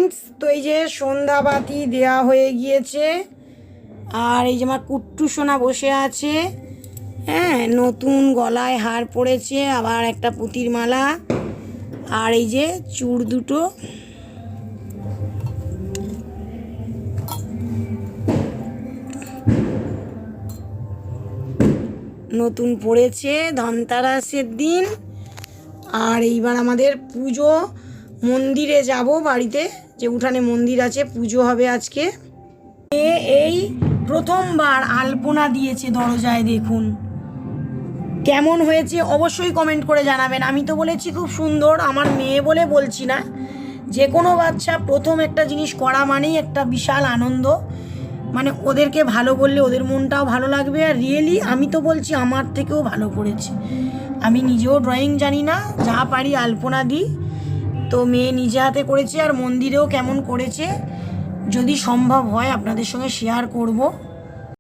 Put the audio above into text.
Friends, তো এই যে সন্ধ্যাবাতি দেওয়া হয়ে গিয়েছে, আর এই যে আমার কুট্টু সোনা বসে আছে। হ্যাঁ, নতুন গলায় হার পড়েছে, আবার একটা পুঁতির মালা, আর এই যে চূড় দুটো। নতুন পড়েছে ধনতেরাসের দিন। আর এইবার আমাদের পুজো, মন্দিরে যাব, বাড়িতে যে উঠানে মন্দির আছে, পুজো হবে আজকে। এই প্রথমবার আলপনা দিয়েছে দরজায়, দেখুন কেমন হয়েছে অবশ্যই কমেন্ট করে জানাবেন। আমি তো বলেছি খুব সুন্দর, আমার মেয়ে বলে বলছি না, যে কোনো বাচ্চা প্রথম একটা জিনিস করা মানেই একটা বিশাল আনন্দ, মানে ওদেরকে ভালো বললে ওদের মনটাও ভালো লাগবে। আর রিয়েলি আমি তো বলছি আমার থেকেও ভালো করেছে। আমি নিজেও ড্রয়িং জানি না, যা পারি আলপনা দিই, তো মেয়ে নিজে হাতে করেছে। আর মন্দিরেও কেমন করেছে যদি সম্ভব হয় আপনাদের সঙ্গে শেয়ার করব।